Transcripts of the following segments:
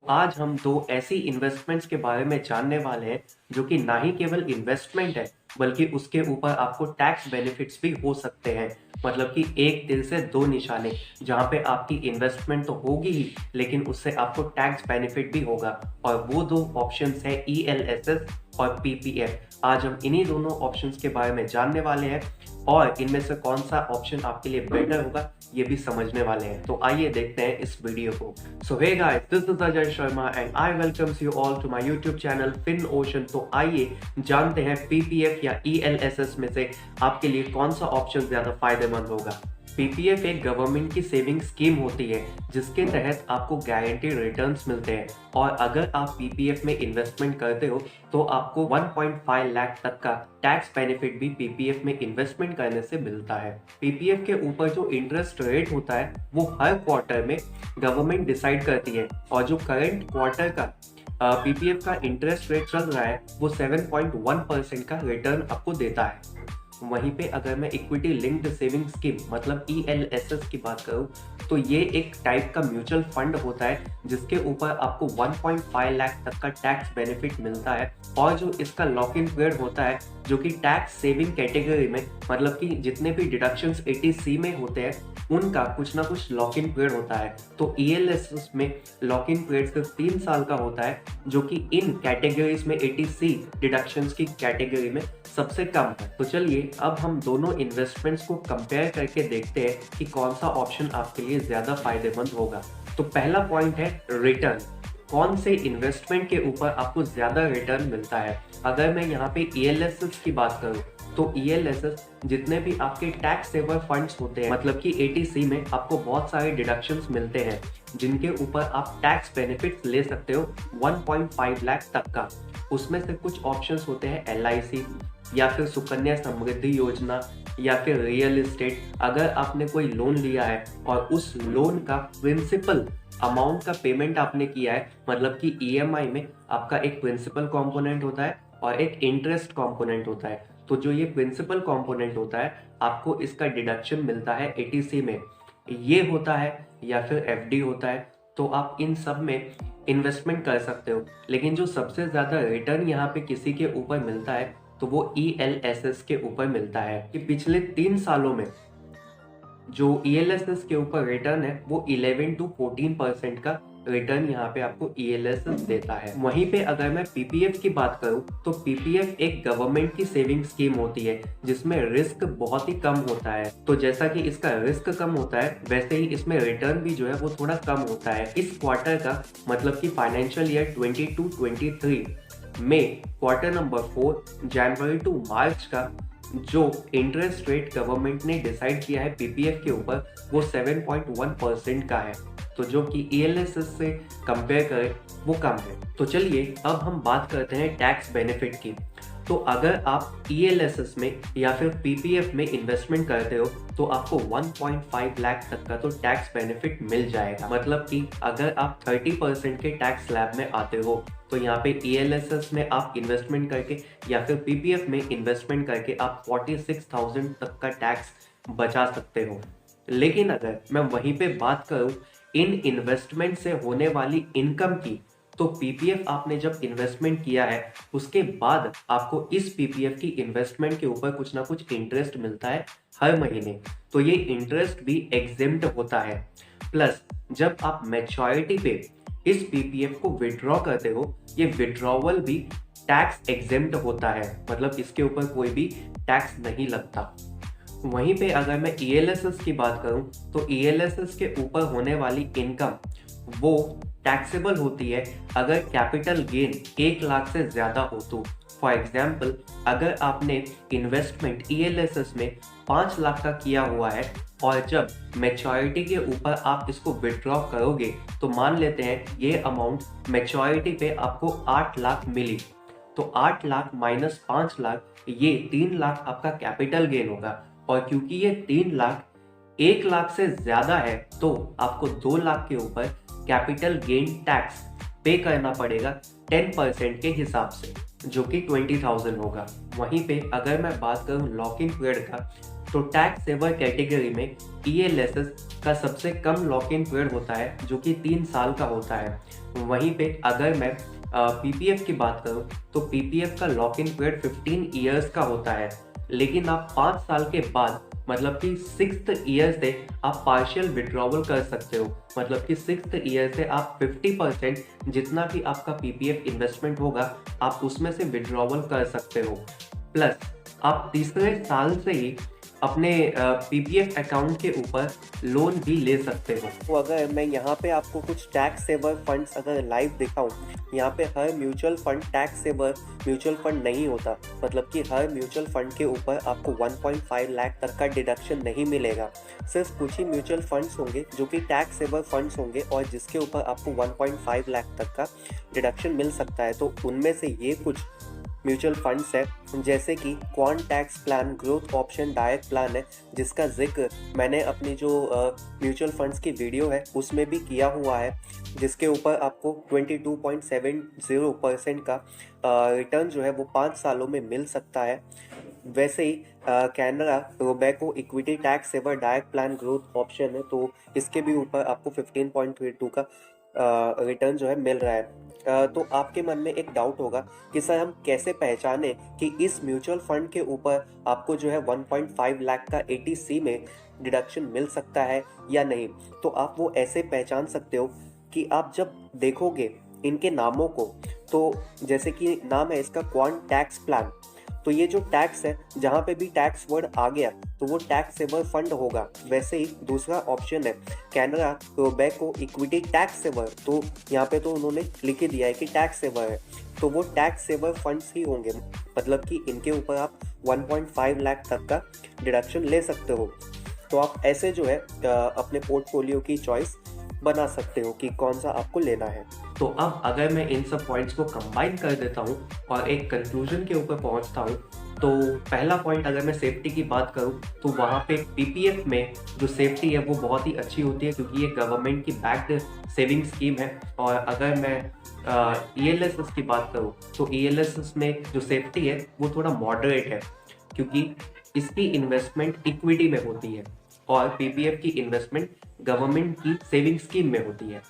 आज हम दो ऐसी इन्वेस्टमेंट्स के बारे में जानने वाले हैं जो कि ना ही केवल इन्वेस्टमेंट है बल्कि उसके ऊपर आपको टैक्स बेनिफिट्स भी हो सकते हैं। मतलब कि एक तीर से दो निशाने, जहां पे आपकी इन्वेस्टमेंट तो होगी ही लेकिन उससे आपको टैक्स बेनिफिट भी होगा। और वो दो ऑप्शंस है ELSS और PPF। आज हम इन्हीं दोनों ऑप्शंस के बारे में जानने वाले हैं और इनमें से कौन सा ऑप्शन आपके लिए बेटर होगा ये भी समझने वाले हैं। तो आइए देखते हैं इस वीडियो को। So hey guys, this is Ajay Sharma and I welcomes you all to my YouTube channel FinOcean। तो आइए जानते हैं PPF या ELSS में से आपके लिए कौन सा ऑप्शन ज्यादा फायदेमंद होगा। PPF एक गवर्नमेंट की सेविंग स्कीम होती है जिसके तहत आपको गारंटीड रिटर्न्स मिलते हैं और अगर आप PPF में इन्वेस्टमेंट करते हो तो आपको 1.5 लाख तक का टैक्स बेनिफिट भी PPF में इन्वेस्टमेंट करने से मिलता है। PPF के ऊपर जो इंटरेस्ट रेट होता है वो हर क्वार्टर में गवर्नमेंट डिसाइड करती है और जो करंट क्वार्टर का PPF का इंटरेस्ट रेट चल रहा है वो 7.1% का रिटर्न आपको देता है। वहीं पे अगर मैं इक्विटी लिंक्ड सेविंग स्कीम मतलब ELSS की बात करूं तो ये एक टाइप का म्यूचुअल फंड होता है जिसके ऊपर आपको 1.5 लाख तक का टैक्स बेनिफिट मिलता है और जो इसका लॉक इन पीरियड होता है जो कि टैक्स सेविंग कैटेगरी में मतलब कि जितने भी डिडक्शंस 80C में होते हैं उनका कुछ ना कुछ लॉक इन पीरियड होता है। तो ELSS में लॉक इन पीरियड सिर्फ 3 साल का होता है जो कि इन कैटेगरीज में 80C डिडक्शंस की कैटेगरी में सबसे कम है। तो चलिए अब हम दोनों इन्वेस्टमेंट्स को कंपेयर करके देखते हैं कि कौन सा ऑप्शन आपके लिए ज्यादा फायदेमंद होगा। तो पहला पॉइंट है रिटर्न। कौन से इन्वेस्टमेंट के ऊपर आपको ज्यादा रिटर्न मिलता है। अगर मैं यहाँ पे ELSS की बात करूँ तो ELSS जितने भी आपके टैक्स सेवर फंड्स होते हैं मतलब कि 80C में आपको बहुत सारे डिडक्शंस मिलते हैं जिनके ऊपर आप टैक्स बेनिफिट्स ले सकते हो 1.5 लाख तक का। उसमें से कुछ ऑप्शंस होते हैं LIC या फिर सुकन्या समृद्धि योजना या फिर रियल एस्टेट। अगर आपने कोई लोन लिया है और उस लोन का प्रिंसिपल अमाउंट का पेमेंट आपने किया है मतलब कि EMI में आपका एक प्रिंसिपल कंपोनेंट होता है और एक इंटरेस्ट कंपोनेंट होता है। तो जो ये प्रिंसिपल कंपोनेंट होता है आपको इसका डिडक्शन मिलता है 80C में, ये होता है या फिर FD होता है। तो आप इन सब में इन्वेस्टमेंट कर सकते हो लेकिन जो सबसे ज्यादा रिटर्न यहाँ पे किसी के ऊपर मिलता है तो वो ELSS के ऊपर मिलता है कि पिछले 3 सालों में जो ELSS के ऊपर रिटर्न है वो 11 to 14% का रिटर्न यहाँ पे आपको ELSS देता है। वहीं पे अगर मैं PPF की बात करूँ तो PPF एक गवर्नमेंट की सेविंग स्कीम होती है जिसमें रिस्क बहुत ही कम होता है। तो जैसा कि इसका रिस्क कम होता है वैसे ही इसमें रिटर्न भी जो है वो थोड़ा कम होता है। इस क्वार्टर का मतलब कि फाइनेंशियल ईयर 22-23 में क्वार्टर नंबर 4 जनवरी टू मार्च का जो इंटरेस्ट रेट गवर्नमेंट ने डिसाइड किया है PPF के ऊपर वो 7.1% का है। तो जो कि ELSS से कंपेयर करें वो कम है। तो चलिए अब हम बात करते हैं टैक्स बेनिफिट की। तो अगर आप ELSS में या फिर PPF में इन्वेस्टमेंट करते हो तो आपको 1.5 लाख तक का तो टैक्स बेनिफिट मिल जाएगा। मतलब कि अगर आप 30% के टैक्स स्लैब में आते हो तो यहाँ पे ELSS में आप इन्वेस्टमेंट करके या फिर PPF में इन्वेस्टमेंट करके आप 46,000 तक का टैक्स बचा सकते हो। लेकिन अगर मैं वहीं पे बात करूँ इन इन्वेस्टमेंट से होने वाली इनकम की तो PPF आपने जब इन्वेस्टमेंट किया है उसके बाद आपको इस PPF की इन्वेस्टमेंट के ऊपर कुछ ना कुछ इंटरेस्ट मिलता है हर महीने। तो ये इंटरेस्ट भी एग्जेम्प्ट होता है। प्लस जब आप मैच्योरिटी पे इस PPF को विड्रॉ करते हो ये विड्रॉवल भी टैक्स एग्जेम्प्ट होता है मतलब इसके ऊपर कोई भी टैक्स नहीं लगता। वहीं पे अगर मैं ELSS की बात करूं तो ELSS के ऊपर होने वाली इनकम वो टैक्सेबल होती है अगर कैपिटल गेन 1 लाख से ज्यादा हो तो। फॉर एग्जाम्पल अगर आपने इन्वेस्टमेंट ELSS में 5 लाख का किया हुआ है और जब मैच्योरिटी के ऊपर आप इसको विड्रॉ करोगे तो मान लेते हैं ये अमाउंट मैच्योरिटी पे आपको 8 लाख मिली तो 8 लाख माइनस 5 लाख ये 3 लाख आपका कैपिटल गेन होगा। और क्योंकि ये 3 लाख 1 लाख से ज्यादा है तो आपको 2 लाख के ऊपर कैपिटल गेन टैक्स पे करना पड़ेगा 10% के हिसाब से जो कि 20,000 होगा। वहीं पे अगर मैं बात करूं लॉक इन पीरियड का तो टैक्स सेवर कैटेगरी में ईएलएसएस का सबसे कम लॉक इन पीरियड होता है जो कि 3 साल का होता है। वहीं पे अगर मैं पीपीएफ की बात करूं तो पीपीएफ का लॉक इन पीरियड 15 ईयर्स का होता है, लेकिन आप 5 साल के बाद मतलब कि 6th ईयर से आप पार्शियल विड्रॉवल कर सकते हो। मतलब कि 6th ईयर से आप 50% जितना भी आपका पीपीएफ इन्वेस्टमेंट होगा आप उसमें से विड्रॉवल कर सकते हो। प्लस आप तीसरे साल से ही अपने पीपीएफ अकाउंट के ऊपर लोन भी ले सकते हो। तो अगर मैं यहाँ पे आपको कुछ टैक्स सेवर फंड्स अगर लाइव दिखाऊं, यहाँ पे हर mutual fund tax saver mutual fund नहीं होता। मतलब कि हर म्यूचुअल फंड के ऊपर आपको 1.5 लाख तक का डिडक्शन नहीं मिलेगा। सिर्फ कुछ ही म्यूचुअल फंड्स होंगे जो कि टैक्स सेवर फंड्स होंगे और जिसके ऊपर आपको 1.5 लाख तक का डिडक्शन मिल सकता है। तो उनमें से ये कुछ म्यूचुअल फंड्स है जैसे कि quant tax plan growth option direct plan है, जिसका जिक्र मैंने अपनी जो म्यूचुअल फंड्स की वीडियो है उसमें भी किया हुआ है, जिसके ऊपर आपको 22.70% का रिटर्न जो है वो 5 सालों में मिल सकता है। वैसे ही Canara Robeco equity tax saver direct plan growth option है, तो इसके भी ऊपर आपको 15.32 का रिटर्न जो है मिल रहा है। तो आपके मन में एक डाउट होगा कि सर हम कैसे पहचाने कि इस म्यूचुअल फंड के ऊपर आपको जो है 1.5 लाख का एटीसी में डिडक्शन मिल सकता है या नहीं। तो आप वो ऐसे पहचान सकते हो कि आप जब देखोगे इनके नामों को, तो जैसे कि नाम है इसका क्वांट टैक्स प्लान, तो ये जो टैक्स है जहाँ पे भी टैक्स वर्ड आ गया तो वो टैक्स सेवर फंड होगा। वैसे ही दूसरा ऑप्शन है Canara Robeco equity tax saver, तो यहाँ पे तो उन्होंने लिख ही दिया है कि टैक्स सेवर है, तो वो टैक्स सेवर फंड्स ही होंगे। मतलब कि इनके ऊपर आप 1.5 लाख तक का डिडक्शन ले सकते हो। तो आप ऐसे जो है अपने पोर्टफोलियो की चॉइस बना सकते हो कि कौन सा आपको लेना है। तो अब अगर मैं इन सब पॉइंट्स को कंबाइन कर देता हूँ और एक कंक्लूजन के ऊपर पहुँचता हूँ, तो पहला पॉइंट अगर मैं सेफ्टी की बात करूँ तो वहाँ पे पीपीएफ में जो सेफ्टी है वो बहुत ही अच्छी होती है, क्योंकि ये गवर्नमेंट की बैक्ड सेविंग स्कीम है। और अगर मैं ईएलएसएस की बात करूँ तो ईएलएसएस में जो सेफ्टी है वो थोड़ा मॉडरेट है, क्योंकि इसकी इन्वेस्टमेंट इक्विटी में होती है और पीपीएफ की इन्वेस्टमेंट गवर्नमेंट की सेविंग स्कीम में होती है।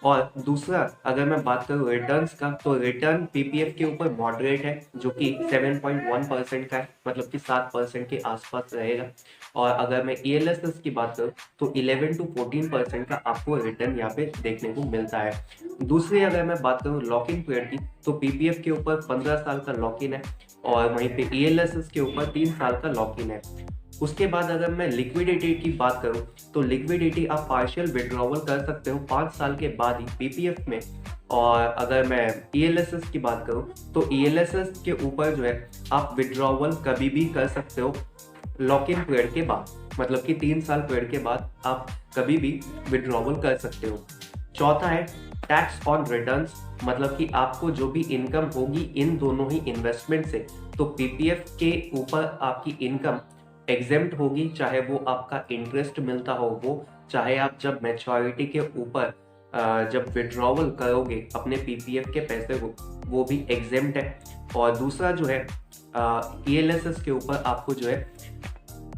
और दूसरा अगर मैं बात करूँ रिटर्न्स का, तो रिटर्न पीपीएफ के ऊपर मॉडरेट है जो कि 7.1% का है, मतलब कि 7% के आसपास रहेगा। और अगर मैं ईएलएसएस की बात करूँ तो 11 to 14% का आपको रिटर्न यहाँ पे देखने को मिलता है। दूसरी अगर मैं बात करूँ लॉक इन पीरियड की, तो पीपीएफ के ऊपर 15 साल का लॉक इन है और वहीं पे ईएलएसएस के ऊपर 3 साल का लॉक इन है। उसके बाद अगर मैं लिक्विडिटी की बात करूं तो लिक्विडिटी आप पार्शियल विड्रॉवल कर सकते हो 5 साल के बाद ही पीपीएफ में। और अगर मैं ईएलएसएस की बात करूं तो ईएलएसएस के ऊपर जो है आप विड्रॉवल कभी भी कर सकते हो लॉक इन पीरियड के बाद, मतलब कि 3 साल पीरियड के बाद आप कभी भी विड्रॉवल कर सकते हो। चौथा है टैक्स ऑन रिटर्न्स, मतलब कि आपको जो भी इनकम होगी इन दोनों ही इन्वेस्टमेंट से, तो पीपीएफ के ऊपर आपकी इनकम एग्जेम्प्ट होगी, चाहे वो आपका इंटरेस्ट मिलता हो वो, चाहे आप जब मैच्योरिटी के ऊपर जब विड्रॉवल करोगे अपने पीपीएफ के पैसे को, वो भी एग्जेम्प्ट है। और दूसरा जो है ईएलएसएस के ऊपर आपको जो है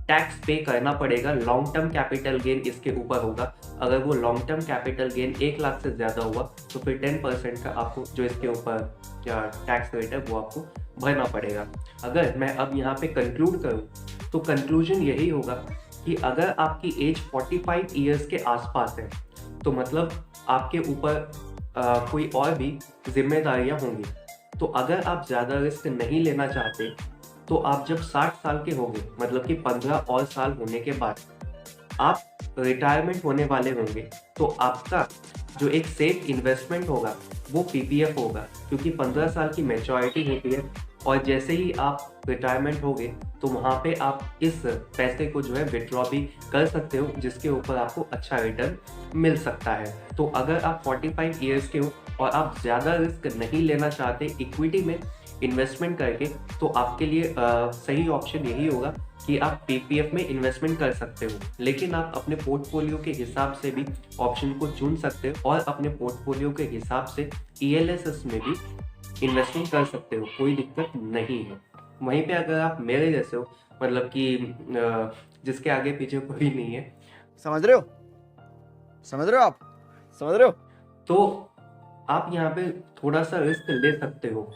टैक्स पे करना पड़ेगा, लॉन्ग टर्म कैपिटल गेन इसके ऊपर होगा। अगर वो long term capital gain 1 lakh से ज़्यादा हुआ तो फिर 10% का आपको जो इसके ऊपर टैक्स रेट है वो आपको भरना पड़ेगा। अगर मैं अब यहाँ पे कंक्लूड करूँ तो कंक्लूजन यही होगा कि अगर आपकी एज 45 ईयर्स के आसपास है तो मतलब आपके ऊपर कोई और भी जिम्मेदारियां होंगी। तो अगर आप ज़्यादा रिस्क नहीं लेना चाहते तो आप जब 60 साल के होंगे, मतलब कि 15 और साल होने के बाद आप रिटायरमेंट होने वाले होंगे, तो आपका जो एक सेफ इन्वेस्टमेंट होगा वो पीपीएफ होगा, क्योंकि 15 साल की मैच्योरिटी होती है और जैसे ही आप रिटायरमेंट होगे तो वहाँ पे आप इस पैसे को जो है विड्रॉ भी कर सकते हो, जिसके ऊपर आपको अच्छा रिटर्न मिल सकता है। तो अगर आप 45 ईयर्स के हो और आप ज़्यादा रिस्क नहीं लेना चाहते इक्विटी में इन्वेस्टमेंट करके, तो आपके लिए सही ऑप्शन यही होगा कि आप पीपीएफ में इन्वेस्टमेंट कर सकते हो। लेकिन आप अपने पोर्टफोलियो के हिसाब से भी ऑप्शन को चुन सकते हो और अपने पोर्टफोलियो के हिसाब से ईएलएसएस में भी इन्वेस्टमेंट कर सकते हो, कोई दिक्कत नहीं है। वहीं पे अगर आप मेरे जैसे हो मतलब कि जिसके आगे पीछे कोई नहीं है। समझ रहे हो आप, समझ रहे हो? तो आप यहाँ पे थोड़ा सा रिस्क ले सकते हो।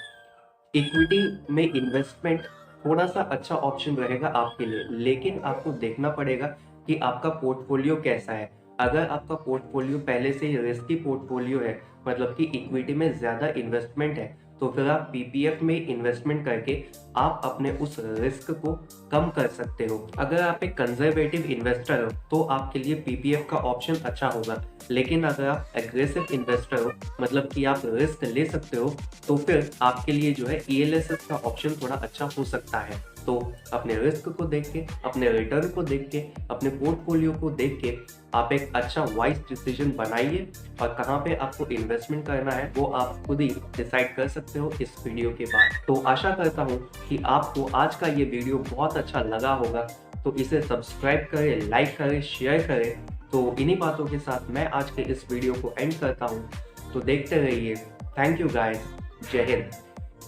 इक्विटी में इन्वेस्टमेंट थोड़ा सा अच्छा ऑप्शन रहेगा आपके लिए, लेकिन आपको देखना पड़ेगा कि आपका पोर्टफोलियो कैसा है। अगर आपका पोर्टफोलियो पहले से ही रिस्की पोर्टफोलियो है, मतलब कि इक्विटी में ज़्यादा इन्वेस्टमेंट है, तो फिर आप पीपीएफ में इन्वेस्टमेंट करके आप अपने उस रिस्क को कम कर सकते हो। अगर आप एक कंजर्वेटिव इन्वेस्टर हो तो आपके लिए पीपीएफ का ऑप्शन अच्छा होगा, लेकिन अगर आप एग्रेसिव इन्वेस्टर हो, मतलब कि आप रिस्क ले सकते हो, तो फिर आपके लिए जो है ईएलएसएस का ऑप्शन थोड़ा अच्छा हो सकता है। तो अपने रिस्क को देख के, अपने रिटर्न को देख के, अपने पोर्टफोलियो को देख के आप एक अच्छा वाइज डिसीजन बनाइए, और कहाँ पे आपको इन्वेस्टमेंट करना है वो आप खुद ही डिसाइड कर सकते हो इस वीडियो के बाद। तो आशा करता हूँ कि आपको आज का ये वीडियो बहुत अच्छा लगा होगा, तो इसे सब्सक्राइब करें, लाइक करें, शेयर करें। तो इन्हीं बातों के साथ मैं आज के इस वीडियो को एंड करता हूँ। तो देखते रहिए। Thank you guys. जय हिंद।